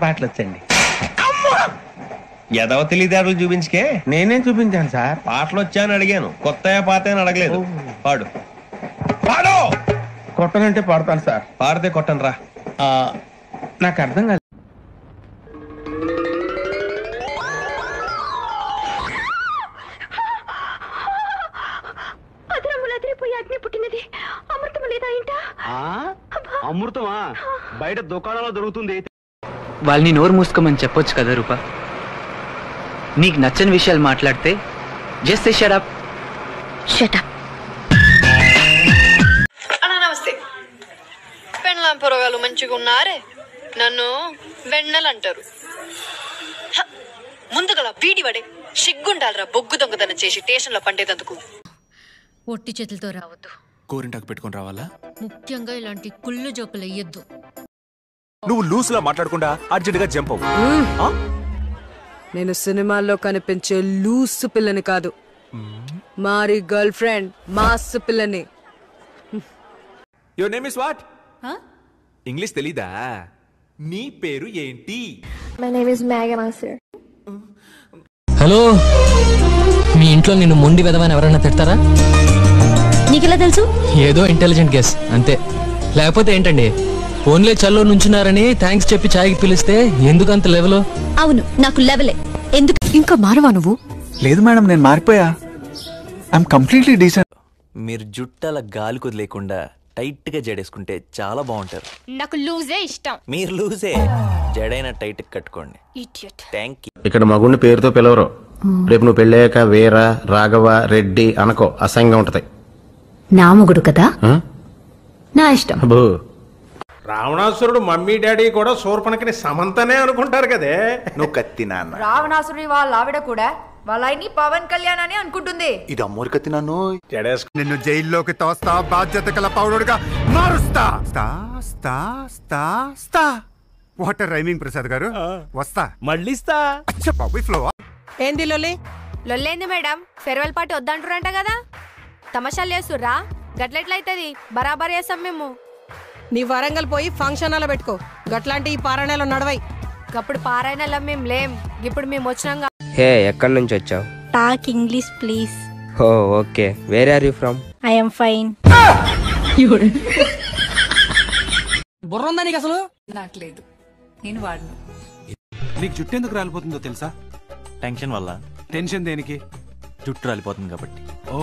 పాటలు వచ్చండి. ఎదవ తెలివితేటలు చూపించుకే. నేనేం చూపించాను సార్? పాటలు వచ్చా అని అడిగాను, కొత్త పాత అని అడగలేదు. పాడు పాడు. కొట్టనంటే పాడతాను సార్. పాడితే కొట్టను రా. నాకు అర్థం కాదు. అమృతమా? బయట దుకాణంలో దొరుకుతుంది. వాళ్ళని నోరు మూసుకోమని చెప్పొచ్చు కదా రూపా. నీకు నచ్చని విషయాలు మాట్లాడితే జస్ట్ షట్ అప్. అన్నా నమస్తే. పెండ్లాం పొరగాలు మంచిగా ఉన్నారే, నన్ను వెన్నెలు అంటారు. ముందుగల బీడి పడే సిగ్గుండాలరా బొగ్గు దొంగతనం చేసి స్టేషన్లో పండేదందుకు. ఒట్టి చేతులతో రావద్దు, గోరింటాకు పెట్టుకుని రావాలా? ముఖ్యంగా ఇలాంటి కుళ్ళు జోకులు వేయొద్దు. నువ్వు లూస్ లా మాట్లాడకుండా అర్జెంట్ గా జంప్ అవ్వు. నేను సినిమాల్లో కనిపించే లూస్ పిల్లని కాదు, మారి గర్ల్ ఫ్రెండ్ మాస్ పిల్లని. Your name is what? English తెలీదా? నీ పేరు ఏంటి? మై నేమ్ ఇస్ మేఘనా సర్. హలో, మీ ఇంట్లో నిన్ను మొండి వెదవని ఎవరైనా తిడతారా? నీకెలా తెలుసు? ఏదో ఇంటెలిజెంట్ గెస్ అంతే. లేకపోతే ఏంటండి, ఫోన్లే చల్లో నుంచున్నారని థ్యాంక్స్ చెప్పి ఛాయ్కి పిలిస్తే ఎందుకంత లెవెల్? అవును, నాకు లెవెలే. ఎందుకు ఇంకా మారవా నువ్వు? లేదు మేడం, నేను మారిపోయా. I'm completely decent. మీరు జుట్టల గాలి కుదిలేకుండా టైట్ గా జడేసుకుంటే చాలా బాగుంటారు. నాకు లూజే ఇష్టం. మీరు లూజే, జడైన టైట్ కట్టుకోండి. Thank you. ఇక్కడ మగుడిని పేరుతో పిలవరు. రేపు నువ్వు పెళ్ళాక వీర, రాఘవ, రెడ్డి అనకో, అసహ్యంగా ఉంటది. నా మొగుడు కదా, నా ఇష్టం. రావణాసురుడు మమ్మీ డాడీ కూడా శూర్పణఖని సమంతనే అనుకుంటారు కదే. నువ్వు కత్తి నాన్న. రావణాసురుడి వాళ్ళ ఆవిడ కూడా వాళ్ళ ఆయన్ని పవన్ కళ్యాణ్ అని అనుకుంటుంది. ఇది అమ్మోరు కత్తి నాన్ను. నిన్ను జైల్లోకి తోస్తా, బాధ్యత కల పౌరుడుగా మారుస్తా. స్తా స్తా స్తా స్తా. వాటర్ రైమింగ్ ప్రసాద్ గారు. వస్తా మళ్ళీ. ఫ్లో. ఏంది లొల్లి? లొల్లేంది మేడం? ఫెర్వెల్ పార్టీ వద్దంటారంట కదా, తమాషాలు చేస్తుర్రా? గట్లెట్లయితది, బరాబర్ చేస్తాం మేము. నీ వరంగల్ పోయి ఫంక్షన్ హాల్లో పెట్టుకో, గట్లాంటి ఈ పారాయణలో నడవై. అప్పుడు పారాయణలో మేము లేం, ఇప్పుడు మేము వచ్చినాం. హే, ఎక్కడి నుంచి వచ్చావు? Talk English please. Oh okay, where are you from? I am fine. బుర్ర ఉందా నీకు అసలు? నాకు లేదు, నేను వాడను. నీకు జుట్టు ఎందుకు రాలిపోతుందో తెలుసా? టెన్షన్ వల్ల. టెన్షన్ దేనికి? జుట్టు రాలిపోతుంది కాబట్టి. ఓ